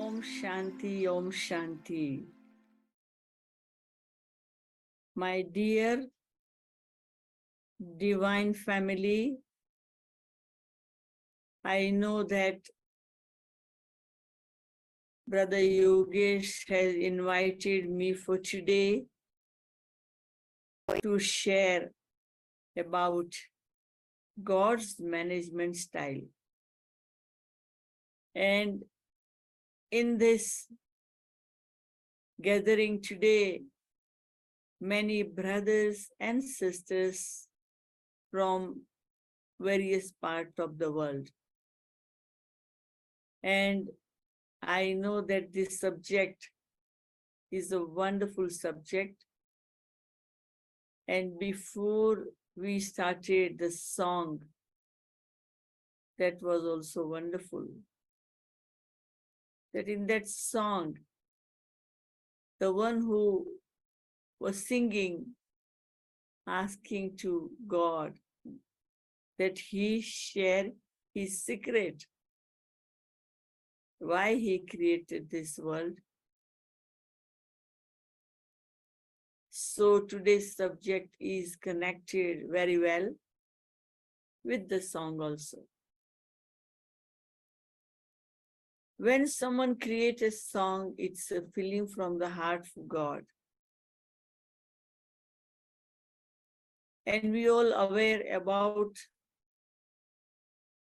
Om Shanti, Om Shanti. My dear divine family, I know that Brother Yogesh has invited me for today to share about God's management style. And in this gathering today, many brothers and sisters from various parts of the world. And I know that this subject is a wonderful subject. And before we started the song, that was also wonderful. That in that song, the one who was singing, asking to God that he share his secret, why he created this world. So today's subject is connected very well with the song also. When someone creates a song, it's a feeling from the heart for God. And we all aware about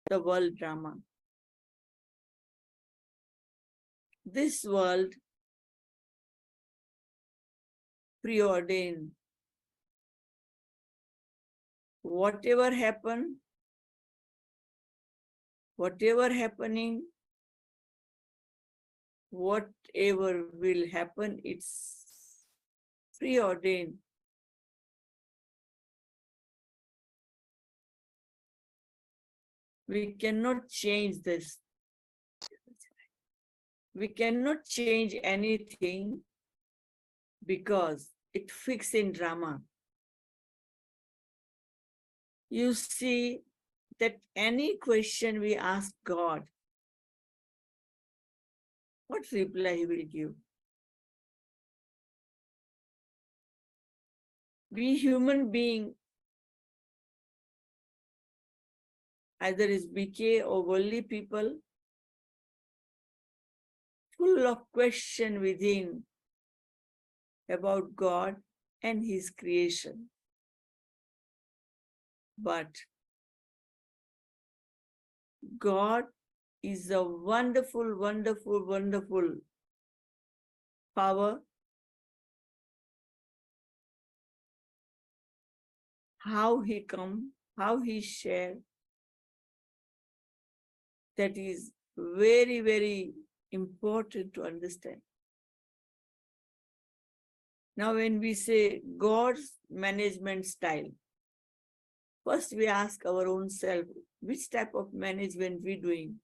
the world drama. This world preordained. Whatever happened, whatever happening, whatever will happen, it's preordained. We cannot change this. We cannot change anything because it fixed in drama. You see that any question we ask God, what reply he will give? We human being, either is BK or worldly people, full of question within about God and his creation. But God is a wonderful, wonderful, wonderful power. How he come, how he share, that is very, very important to understand. Now, when we say God's management style, first we ask our own self, which type of management we doing?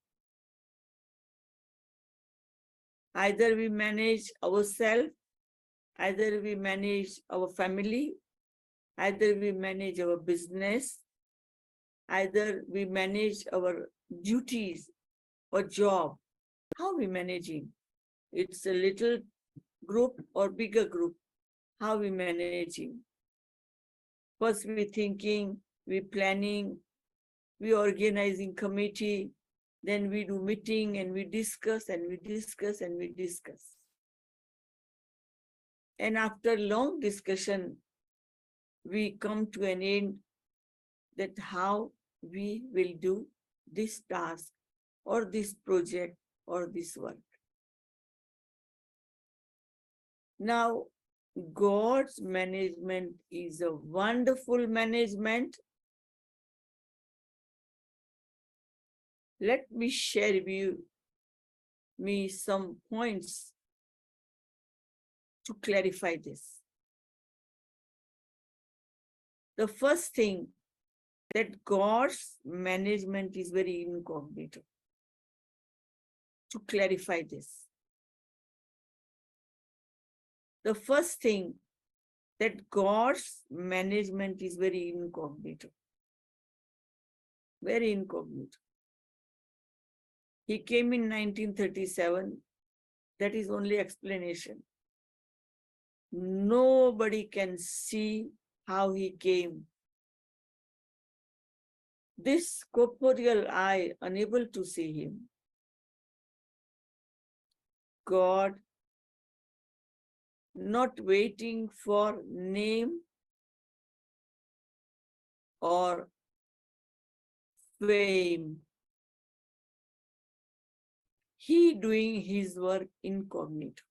Either we manage ourselves, either we manage our family, either we manage our business, either we manage our duties or job. How we managing? It's a little group or bigger group. How we managing? First we thinking, we planning, we organizing committee, then we do meeting and we discuss and we discuss and we discuss. And after long discussion, we come to an end that how we will do this task or this project or this work. Now, God's management is a wonderful management. Let me share with you some points to clarify this. The first thing, that God's management is very incognito. To clarify this, the first thing, that God's management is very incognito. Very incognito. He came in 1937 That is only explanation. Nobody can see how he came. This corporeal eye unable to see him. God not waiting for name or fame. He doing his work incognito.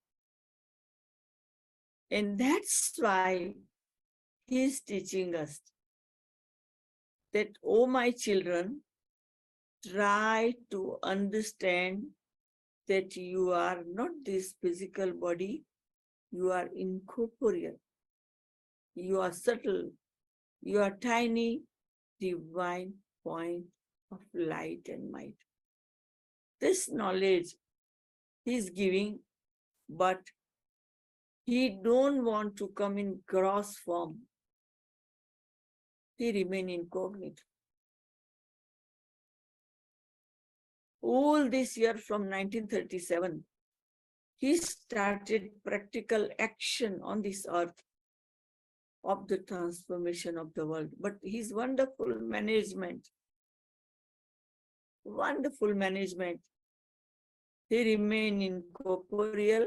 And that's why he is teaching us that, oh my children, try to understand that you are not this physical body, you are incorporeal, you are subtle, you are tiny, divine point of light and might. This knowledge he is giving, but he don't want to come in gross form. He remain incognito. All this year from 1937, he started practical action on this earth of the transformation of the world. But his wonderful management, he remained incorporeal.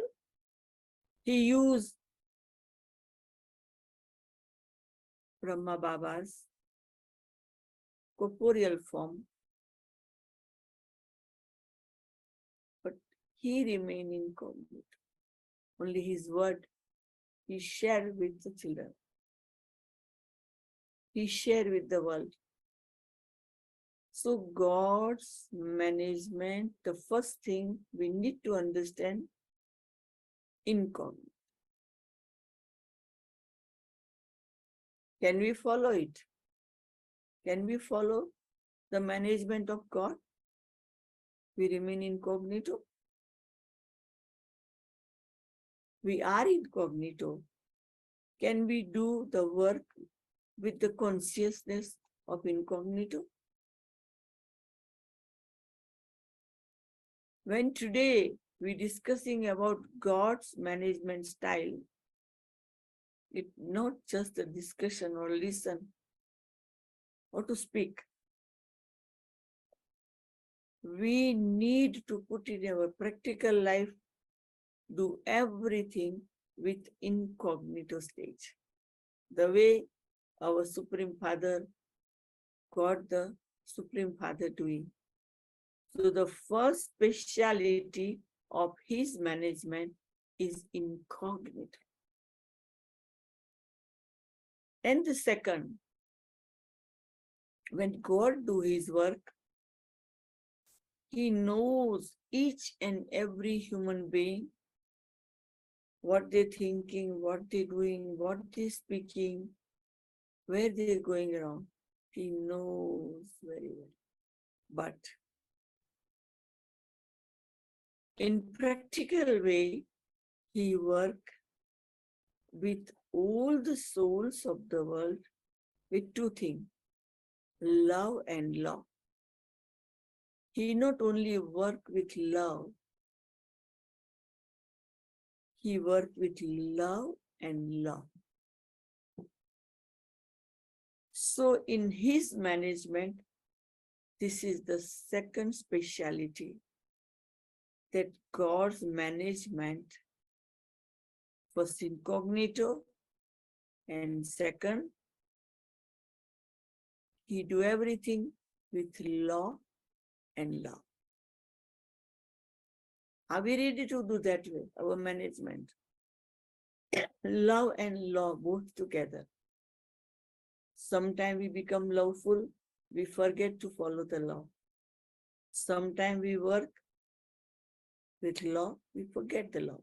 He used Brahma Baba's corporeal form, but he remained incognito. Only his word he shared with the children. He shared with the world. So God's management, the first thing we need to understand, incognito. Can we follow it? Can we follow the management of God? We remain incognito. We are incognito. Can we do the work with the consciousness of incognito? When today we're discussing about God's management style, it's not just a discussion or listen or to speak. We need to put in our practical life, do everything with incognito stage. The way our Supreme Father, God the Supreme Father doing. So the first speciality of his management is incognito. And the second, when God do his work, he knows each and every human being, what they're thinking, what they're doing, what they're speaking, where they're going around. He knows very well. But in practical way, he work with all the souls of the world with two things, love and law. He not only work with love, he work with love and law. So in his management, this is the second speciality, that God's management, first incognito, and second, he do everything with law and love. Are we ready to do that way, our management? Love and law both together. Sometimes we become loveful, we forget to follow the law. Sometimes we work with law, we forget the law.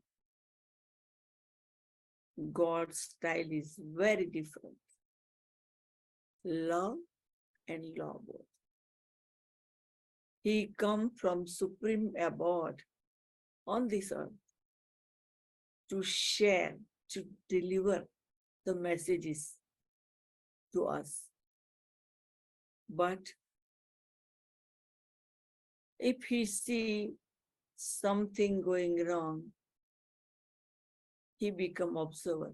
God's style is very different. Love and law both. He come from supreme abode on this earth to share, to deliver the messages to us. But if he see something going wrong, he become observer.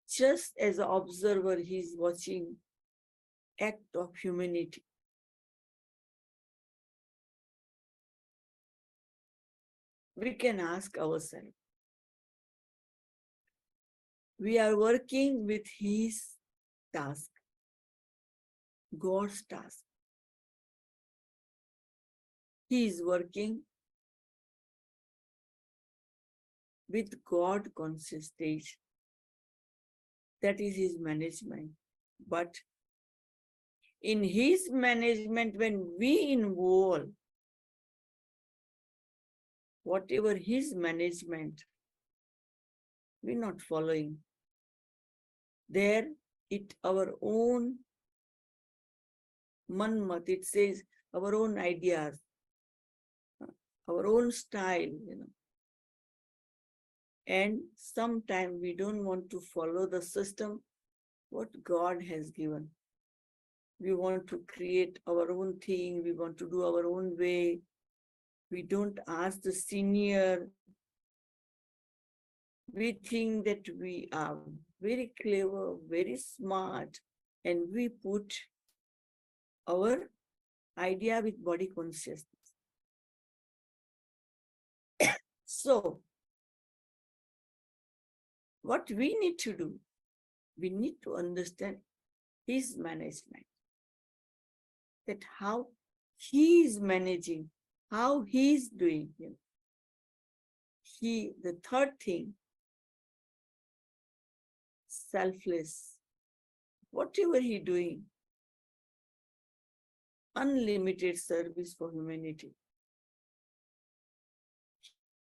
Just as an observer, he is watching act of humanity. We can ask ourselves, we are working with his task, God's task. He is working with God conscious stage. That is his management. But in his management, when we involve whatever his management, we're not following. There, it our own manmat, it says our own ideas, our own style. And sometimes we don't want to follow the system what God has given. We want to create our own thing, we want to do our own way. We don't ask the senior. We think that we are very clever, very smart, and we put our idea with body consciousness. So, what we need to do, we need to understand his management, that how he is managing, how he is doing. The third thing, selfless. Whatever he doing, unlimited service for humanity.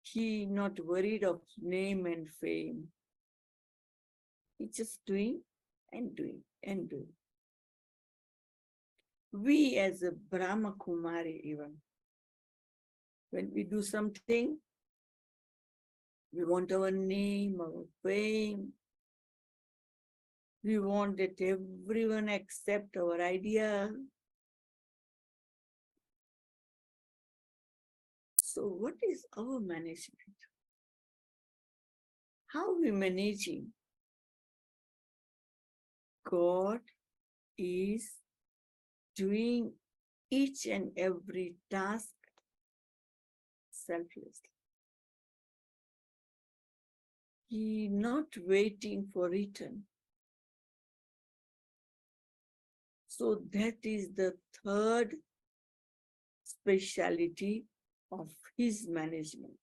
He not worried of name and fame. He's just doing and doing and doing. We as a Brahma Kumari even, when we do something, we want our name, our fame. We want that everyone accept our idea. So what is our management? How are we managing? God is doing each and every task selflessly. He not waiting for return. So that is the third speciality of his management.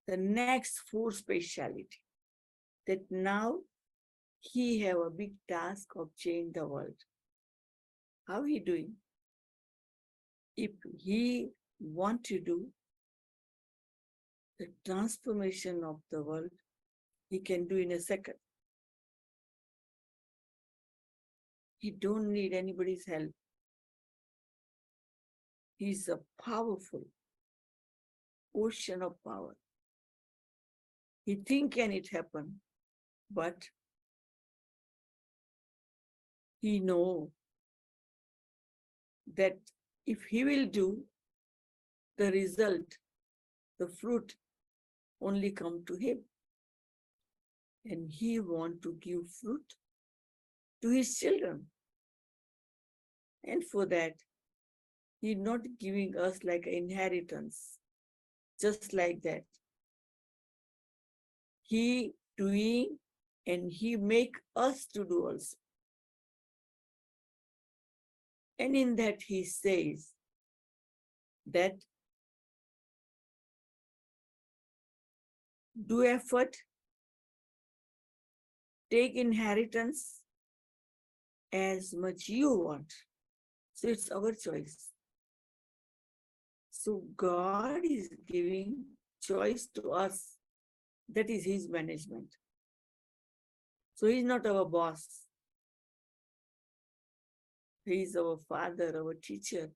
The next four speciality, that now he have a big task of change the world. How he doing? If he want to do the transformation of the world, he can do in a second. He don't need anybody's help. He's a powerful ocean of power. He think can it happen, but he know that if he will do, the result, the fruit only come to him. And he want to give fruit to his children. And for that, he's not giving us like an inheritance, just like that. He doing and he make us to do also. And in that he says that do effort, take inheritance as much you want. So it's our choice. So God is giving choice to us. That is his management. So he's not our boss. He is our father, our teacher,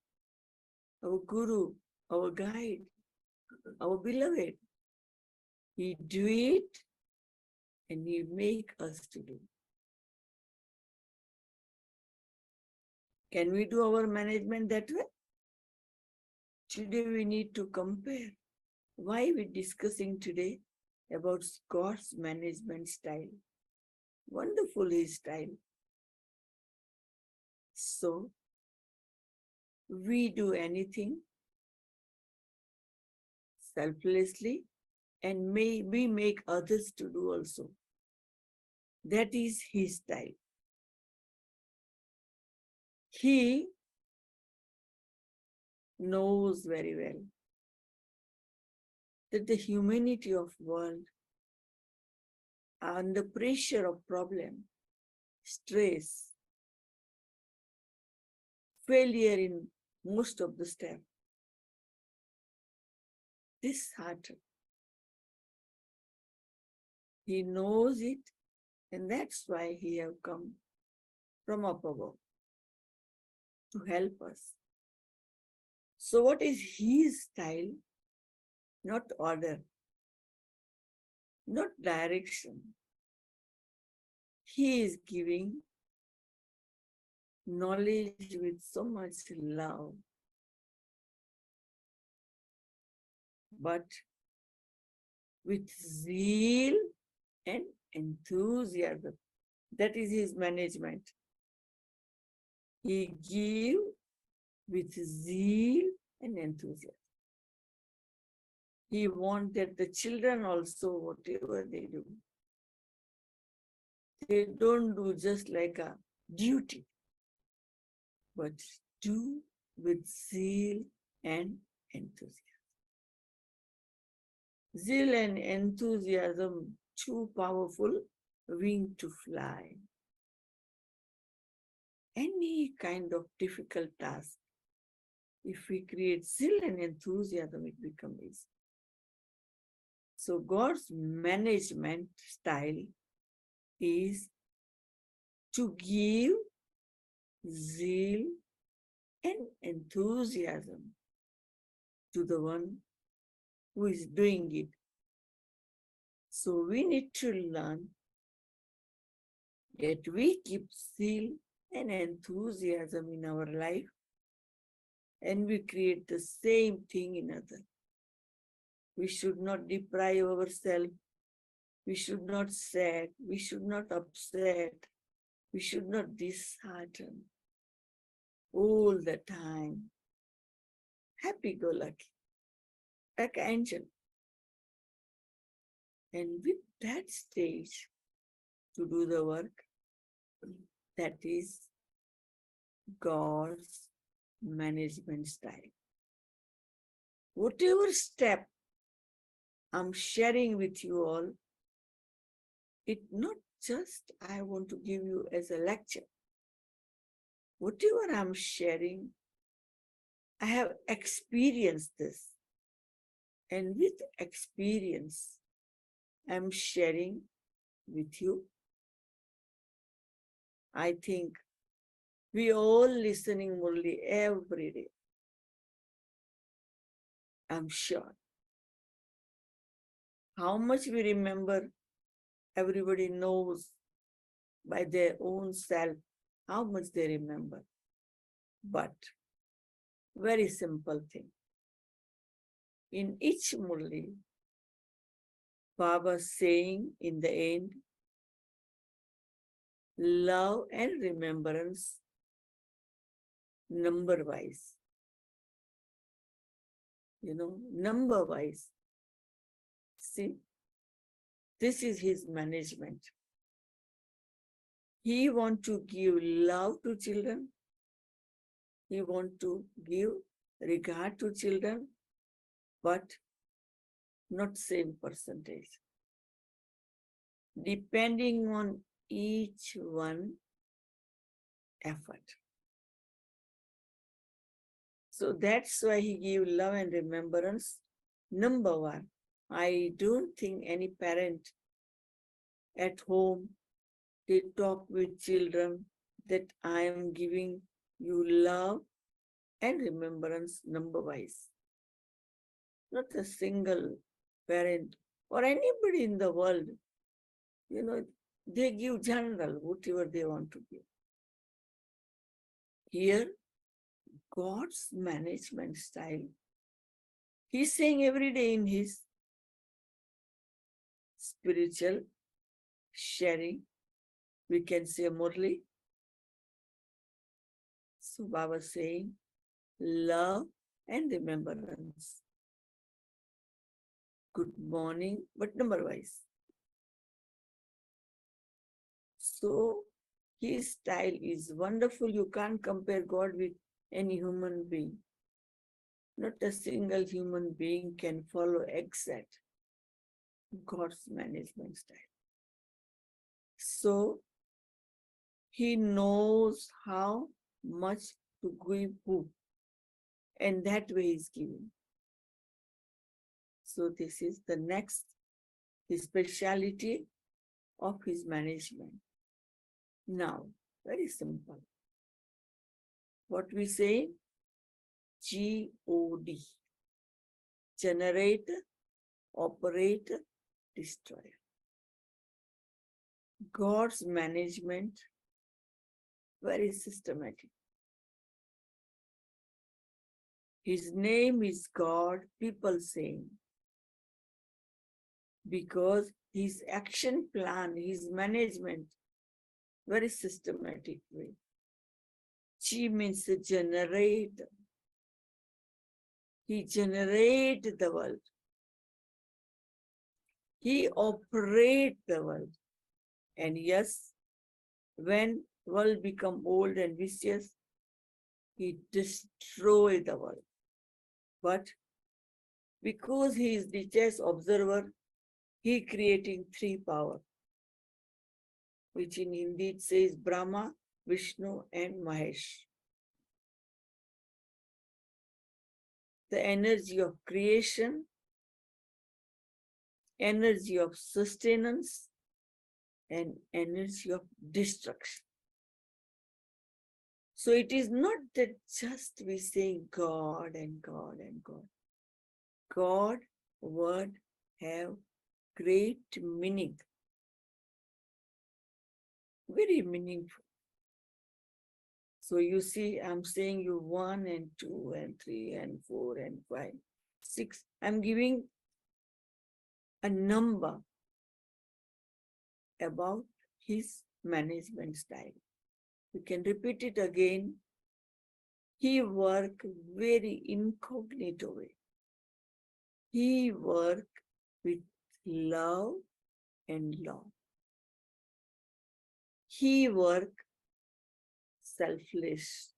our guru, our guide, our beloved. He do it and he make us to do. Can we do our management that way? Today we need to compare. Why we discussing today about God's management style? Wonderful his style. So we do anything selflessly and we make others to do also. That is his style. He knows very well that the humanity of world are under pressure of problem, stress, failure in most of the step, disheartened. He knows it, and that's why he have come from up above to help us. So what is his style? Not order, not direction. He is giving knowledge with so much love, but with zeal and enthusiasm. That is his management. He gives with zeal and enthusiasm. He wants that the children also, whatever they don't do just like a duty, but do with zeal and enthusiasm. Zeal and enthusiasm, too powerful wing to fly. Any kind of difficult task, if we create zeal and enthusiasm, it becomes easy. So God's management style is to give zeal and enthusiasm to the one who is doing it. So we need to learn that we keep zeal and enthusiasm in our life, and we create the same thing in others. We should not deprive ourselves. We should not sad. We should not upset. We should not dishearten all the time. Happy-go-lucky, like an angel. And with that stage to do the work, that is God's management style. Whatever step I'm sharing with you all, it not just I want to give you as a lecture. Whatever I'm sharing, I have experienced this. And with experience, I'm sharing with you. I think we all listening Murli every day. I'm sure. How much we remember, everybody knows by their own self how much they remember. But very simple thing. In each Murli, Baba saying in the end, love and remembrance number wise. Number wise. See, this is his management. He wants to give love to children. He wants to give regard to children, but not same percentage. Depending on each one effort. So that's why he gave love and remembrance. Number one, I don't think any parent at home, they talk with children that I am giving you love and remembrance number wise. Not a single parent or anybody in the world, they give general, whatever they want to give. Here, God's management style He's saying every day in his spiritual sharing, we can say Murli. So Baba saying, love and remembrance. Good morning, but number wise. So his style is wonderful. You can't compare God with any human being. Not a single human being can follow exact God's management style. So he knows how much to give who, and that way he's giving. So this is the next speciality of his management. Now, very simple. What we say, God, generate, operate, destroy. God's management, very systematic. His name is God, people saying, because his action plan, his management, very systematic way. Chi means generate. He generates the world. He operates the world. And yes, when world become old and vicious, he destroys the world. But because he is detached observer, he creating three power, which in Hindi it says Brahma, Vishnu, and Mahesh. The energy of creation, energy of sustenance, and energy of destruction. So it is not that just we say God and God and God. God word have great meaning, very meaningful. So you see, I'm saying you 1 and 2 and 3 and 4 and 5, 6. I'm giving a number about his management style. We can repeat it again. He worked very incognito way. He worked with love and law. He worked selfless.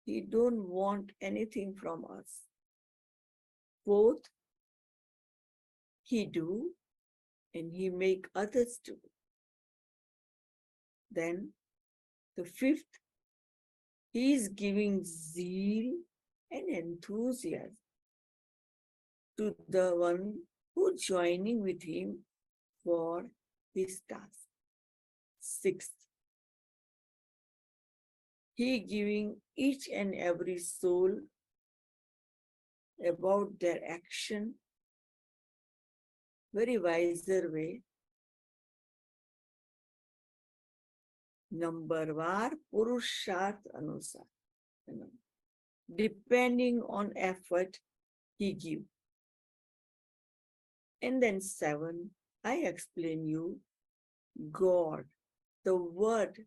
He don't want anything from us. Both he do and he make others do. Then the fifth, he is giving zeal and enthusiasm to the one who joining with him for his task. Sixth, he giving each and every soul about their action very wiser way. Numberwar Purusharth Anusar. Depending on effort he give. And then 7, I explain you, God, the word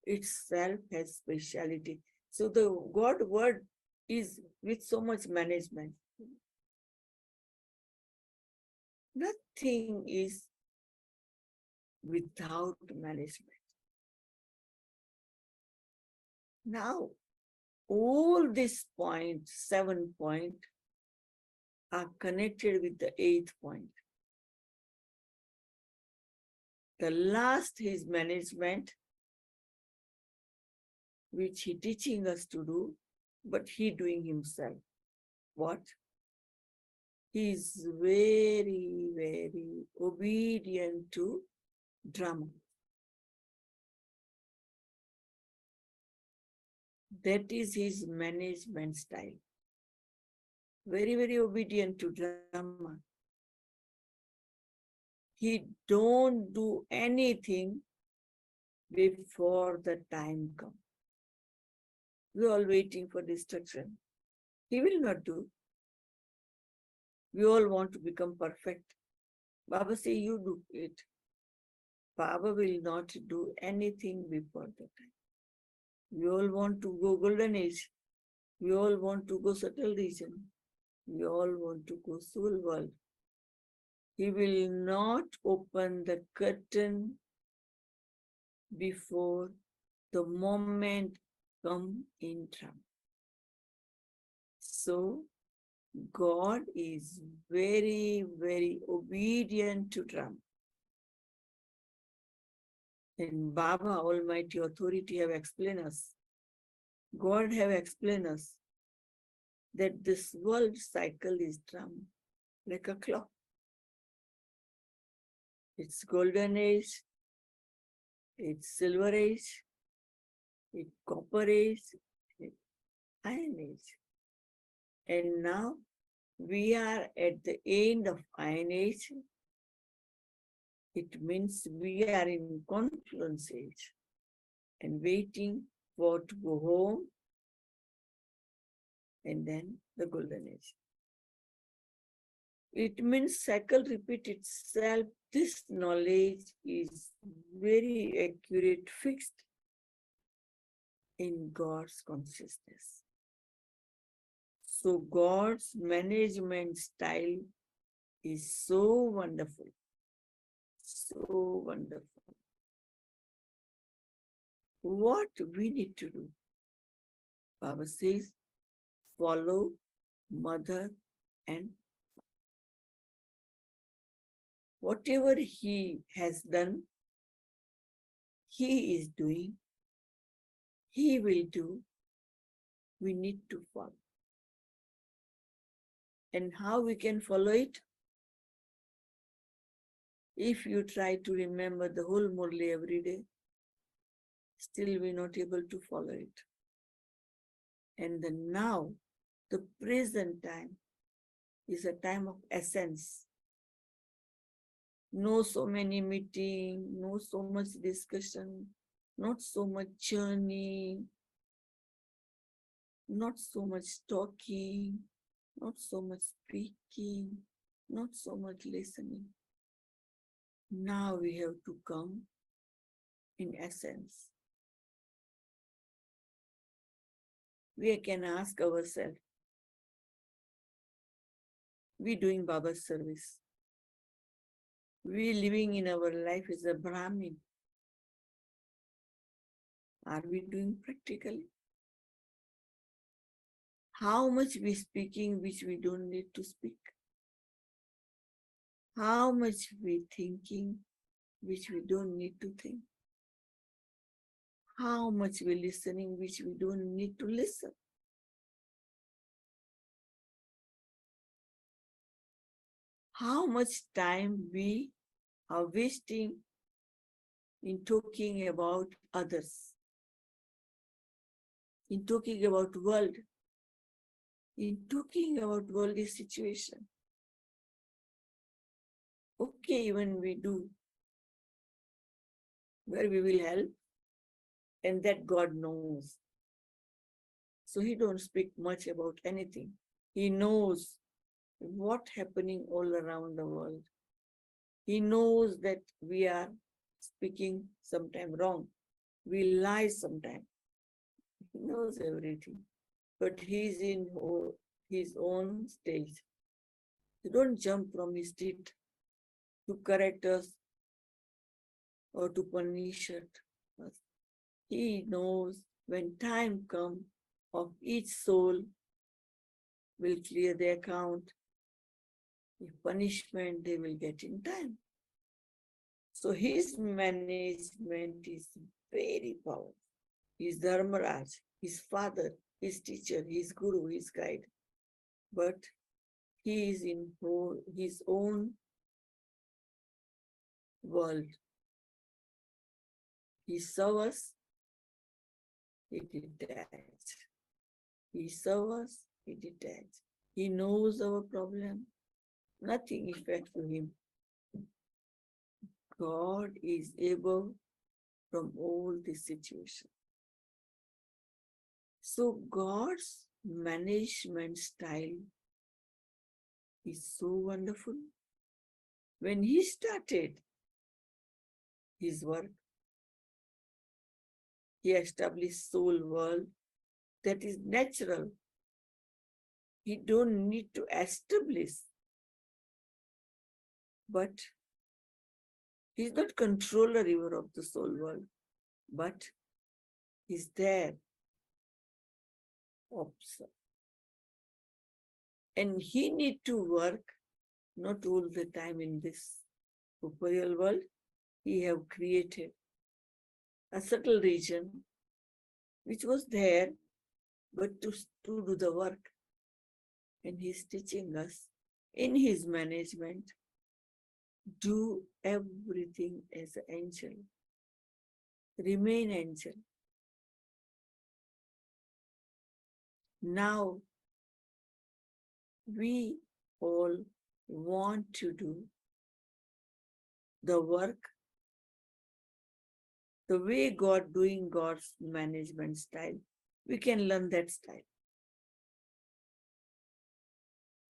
itself has speciality. So the God word is with so much management. Nothing is without management. Now, all these points, 7 points, are connected with the 8th point. The last is management, which he teaching us to do, but he doing himself. What? He is very, very obedient to drama. That is his management style. Very, very obedient to drama. He don't do anything before the time comes. We're all waiting for destruction. He will not do. We all want to become perfect. Baba say, you do it. Baba will not do anything before the time. We all want to go golden age. We all want to go subtle region. We all want to go soul world. He will not open the curtain before the moment come in Trump. So God is very, very obedient to Trump. And Baba, Almighty Authority, have explained us. God have explained us that this world cycle is Trump like a clock. It's golden age, it's silver age, it's copper age, it's iron age. And now we are at the end of iron age. It means we are in confluence age and waiting for to go home and then the golden age. It means cycle repeat itself. This knowledge is very accurate, fixed in God's consciousness. So God's management style is so wonderful, so wonderful. What we need to do? Baba says, follow mother and whatever he has done, he is doing, he will do, we need to follow. And how we can follow it? If you try to remember the whole Murli every day, still we're not able to follow it. And then now, the present time is a time of essence. No so many meeting, no so much discussion, not so much journey, not so much talking, not so much speaking, not so much listening. Now we have to come in essence. We can ask ourselves, we doing Baba's service. We living in our life as a Brahmin. Are we doing practically? How much we speaking which we don't need to speak? How much we thinking which we don't need to think? How much we listening which we don't need to listen? How much time we are wasting in talking about others, in talking about world, in talking about worldly situation. Okay, even we do, where we will help, and that God knows. So he don't speak much about anything. He knows what's happening all around the world. He knows that we are speaking sometime wrong. We lie sometime. He knows everything. But he's in his own stage. He don't jump from his seat to correct us or to punish us. He knows when time comes of each soul will clear the account. If punishment they will get in time. So his management is very powerful. His Dharmaraj, his father, his teacher, his guru, his guide. But he is in his own world. He serves us, he detached. He serves us, he detached. He knows our problem. Nothing affects him. God is able from all this situation. So God's management style is so wonderful. When he started his work, he established soul world that is natural. He don't need to establish, but he's not controller even of the soul world, but he's there, observe. And he need to work not all the time in this corporeal world. He have created a subtle region which was there, but to do the work. And he's teaching us in his management, do everything as an angel. Remain angel. Now, we all want to do the work the way God doing God's management style. We can learn that style.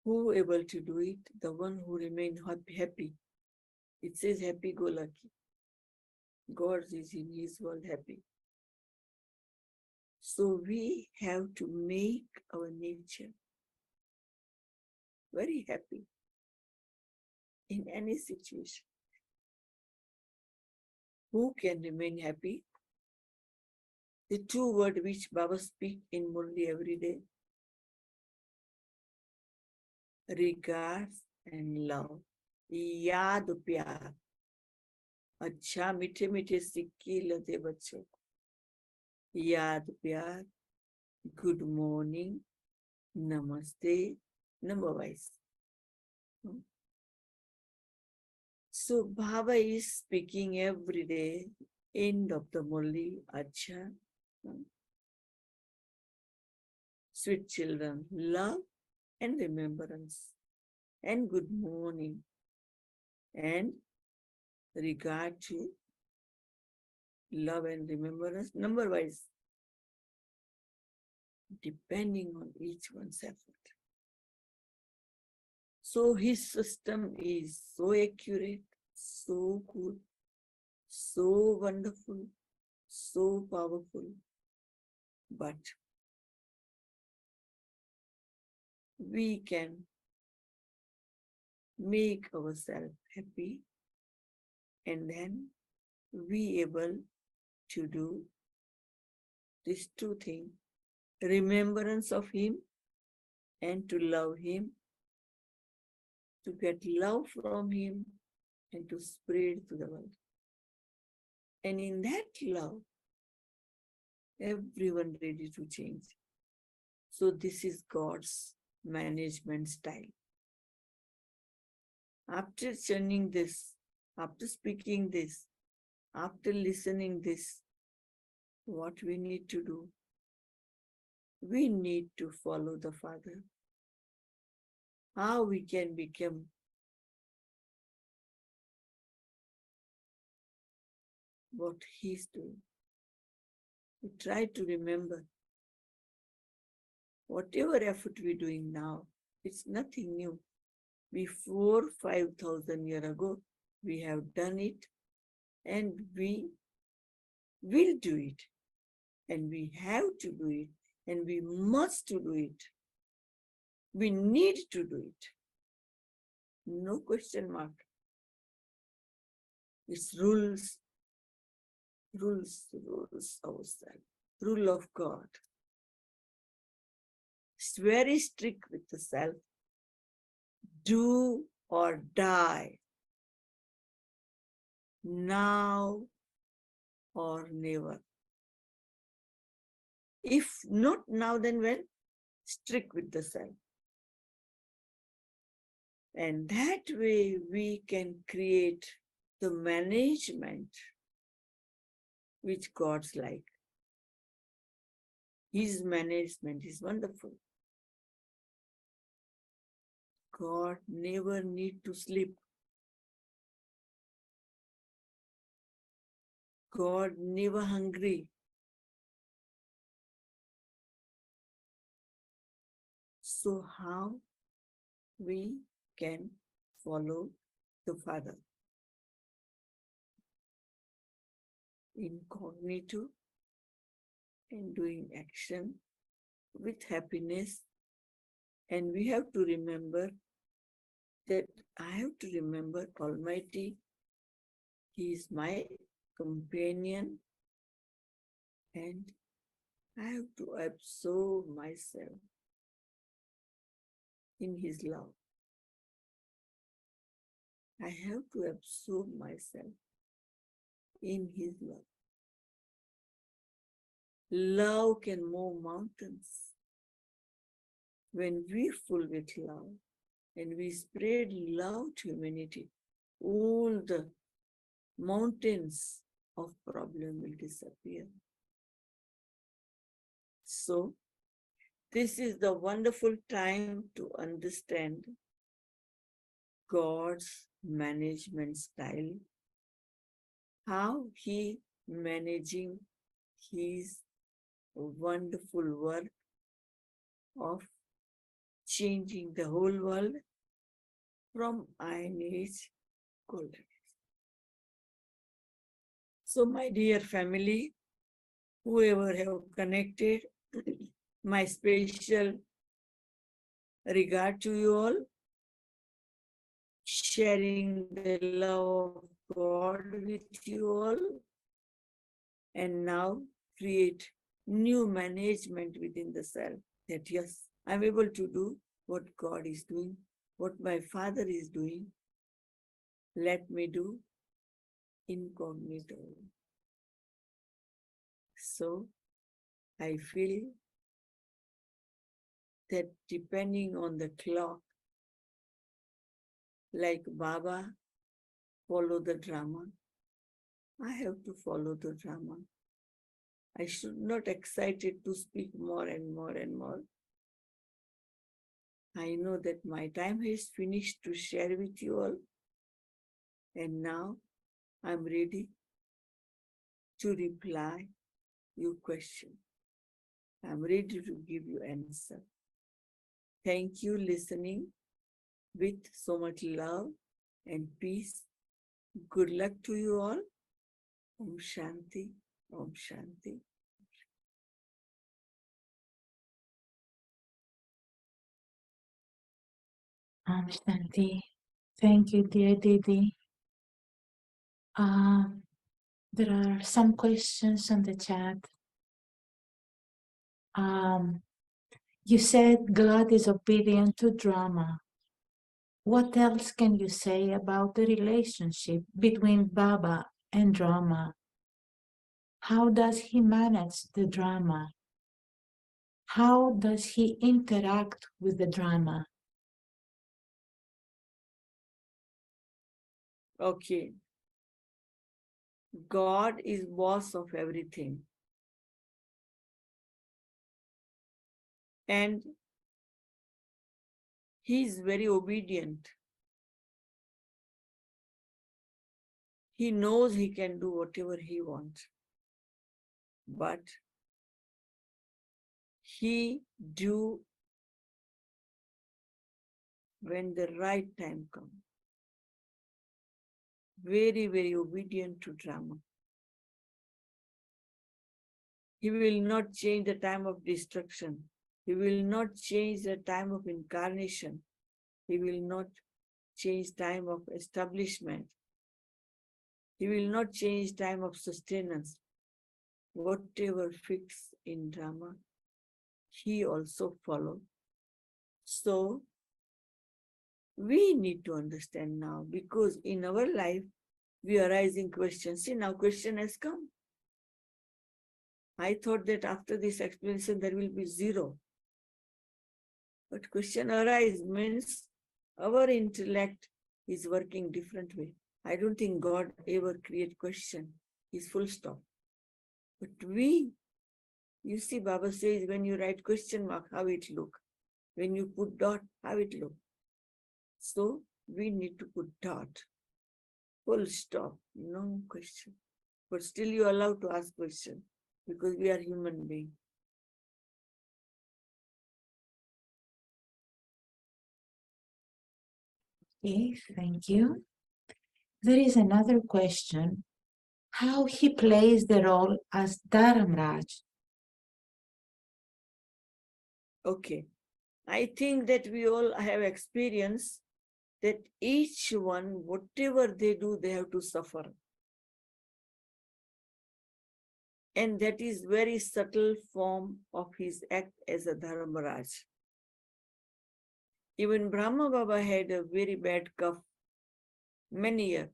Who able to do it? The one who remain happy. It says happy-go-lucky. God is in his world happy. So we have to make our nature very happy in any situation. Who can remain happy? The two words which Baba speak in Murli every day, regards and love. याद प्यार. अच्छा मीठे मीठे सिक्के लदे बच्चों को. याद प्यार. Good morning. Namaste. Number wise. So Baba is speaking every day, end of the Murli, Acha. Sweet children, love and remembrance. And good morning. And regard to love and remembrance, number wise, depending on each one's effort. So his system is so accurate, so good, so wonderful, so powerful. But we can make ourselves happy and then we able to do these two things, remembrance of him and to love him, to get love from him and to spread to the world. And in that love, everyone ready to change. So this is God's management style. After churning this, after speaking this, after listening this, what we need to do? We need to follow the Father. How we can become what he's doing. We try to remember whatever effort we're doing now, it's nothing new. Before 5,000 years ago, we have done it and we will do it. And we have to do it and we must to do it. We need to do it. No question mark. It's rules ourselves. Rule of God. It's very strict with the self. Do or die. Now or never. If not now, then when? Strict with the self. And that way we can create the management which God's like. His management is wonderful. God never need to sleep. God never hungry. So how we can follow the Father. Incognito and doing action with happiness. And we have to remember that I have to remember Almighty. He is my companion, and I have to absorb myself in His love. I have to absorb myself in His love. Love can move mountains. When we full with love and we spread love to humanity, all the mountains of problem will disappear. So, this is the wonderful time to understand God's management style, how He managing His wonderful work of changing the whole world from Iron Age to Golden Age. So, my dear family, whoever have connected, my special regard to you all, sharing the love of God with you all, and now create new management within the self, that yes, I'm able to do what God is doing, what my Father is doing. Let me do incognito. So I feel that depending on the clock, like Baba, follow the drama, I have to follow the drama. I should not excited to speak more and more and more. I know that my time has finished to share with you all. And now I'm ready to reply your question. I'm ready to give you answer. Thank you listening with so much love and peace. Good luck to you all. Om Shanti, Om Shanti. Om Shanti. Thank you, dear Didi. There are some questions on the chat. You said God is obedient to drama. What else can you say about the relationship between Baba and drama? How does he manage the drama? How does he interact with the drama? Okay. God is boss of everything. And He is very obedient. He knows He can do whatever He wants. But He do when the right time comes. Very, very obedient to drama. He will not change the time of destruction. He will not change the time of incarnation. He will not change time of establishment. He will not change time of sustenance. Whatever fixed in drama, He also follow. So, we need to understand now, because in our life, we are arising questions. See, now question has come. I thought that after this explanation, there will be zero. But question arise means our intellect is working different way. I don't think God ever create question. He's full stop. But we, you see, Baba says, when you write question mark, how it look. When you put dot, how it look. So we need to put dot. Full stop, no question. But still you are allowed to ask question, because we are human beings. Okay, thank you. There is another question. How he plays the role as Dharamraj? Okay. I think that we all have experience that each one, whatever they do, they have to suffer. And that is very subtle form of his act as a Dharmaraj. Even Brahma Baba had a very bad cough many years.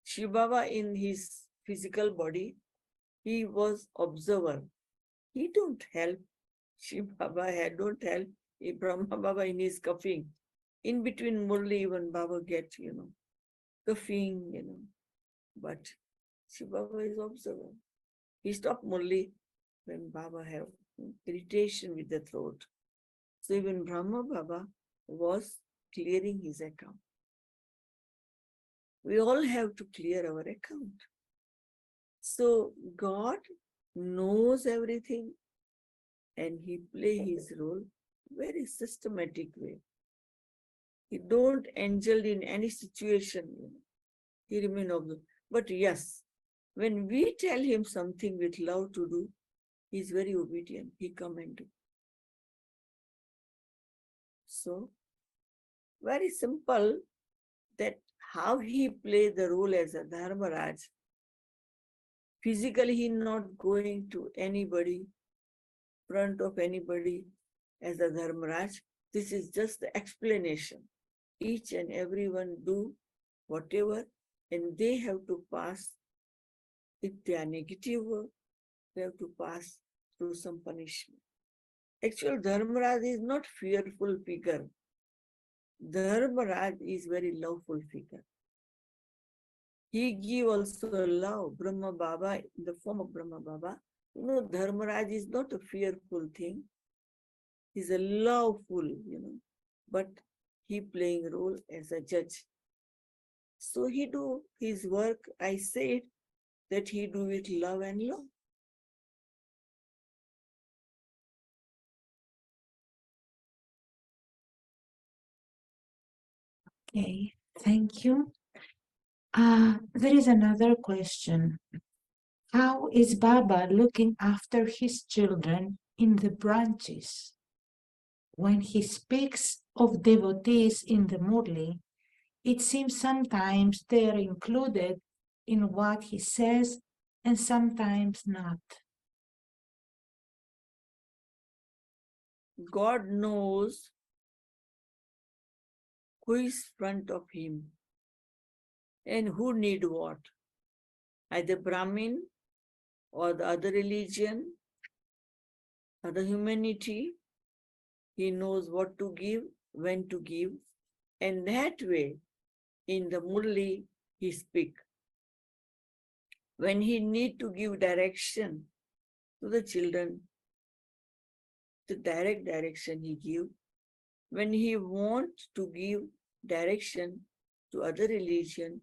Shiv Baba in his physical body, he was observer. He don't help. Shiv Baba don't help. Brahma Baba in his coughing. In between Murli, even Baba get, coughing, But Shiv Baba is observer. He stopped Murli when Baba have irritation with the throat. So even Brahma Baba was clearing his account. We all have to clear our account. So God knows everything and he play his role very systematic way. He don't angel in any situation. He remain observed. But yes, when we tell him something with love to do, he's very obedient. He come and do. So very simple that how he play the role as a Dharmaraj. Physically, he not going to anybody, front of anybody as a Dharmaraj. This is just the explanation. Each and everyone do whatever, and they have to pass. If they are negative, they have to pass through some punishment. Actual Dharmaraj is not fearful figure. Dharmaraj is very loveful figure. He give also love, Brahma Baba, in the form of Brahma Baba. Dharmaraj is not a fearful thing. He's a loveful, but he playing role as a judge. So he do his work. I said that he do with love and love. Okay, thank you. There is another question. How is Baba looking after his children in the branches? When he speaks of devotees in the Murli, it seems sometimes they are included in what he says and sometimes not. God knows who is front of him and who need what. Either Brahmin or the other religion, other humanity. He knows what to give, when to give. And that way, in the Murli, he speak. When he need to give direction to the children, the direct direction he give. When he want to give direction to other religion,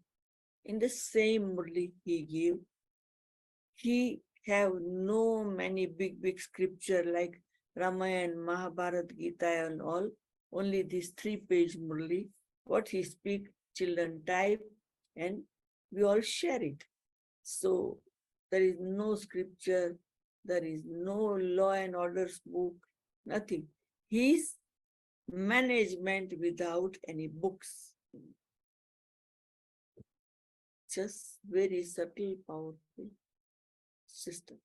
in the same Murli he give. He have no many big scripture like Ramayana, Mahabharata, Gita and all. Only this 3-page Murli. What he speak, children type and we all share it. So there is no scripture, there is no law and orders book, nothing. His management without any books. Just very subtle, powerful system.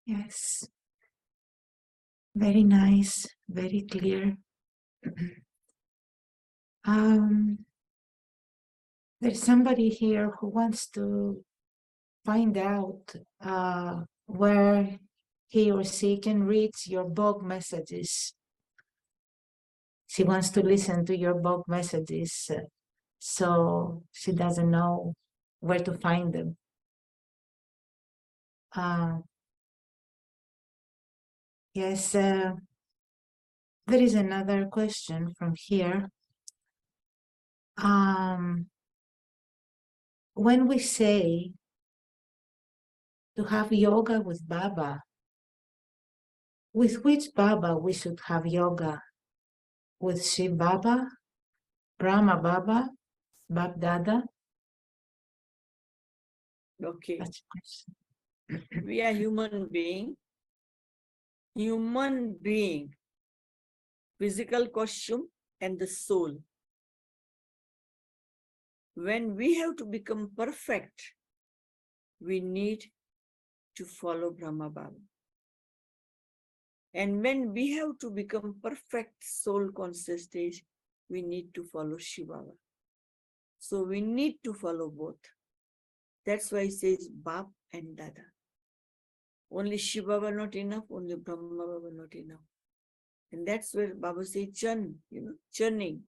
Yes, very nice, very clear. There's somebody here who wants to find out where he or she can reach your blog messages. She wants to listen to your blog messages, so she doesn't know where to find them. Yes, there is another question from here. When we say to have yoga with Baba. With which Baba we should have yoga? With Shiv Baba, Brahma Baba, Bab Dada? Okay. That's a question. We are human being. Human being, physical costume and the soul. When we have to become perfect, we need to follow Brahma Baba. And when we have to become perfect soul conscious stage, we need to follow Shiva. So we need to follow both. That's why he says Bap and Dada. Only Shiva Baba not enough, only Brahma Baba not enough. And that's where Baba says churn, churning.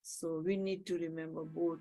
So we need to remember both.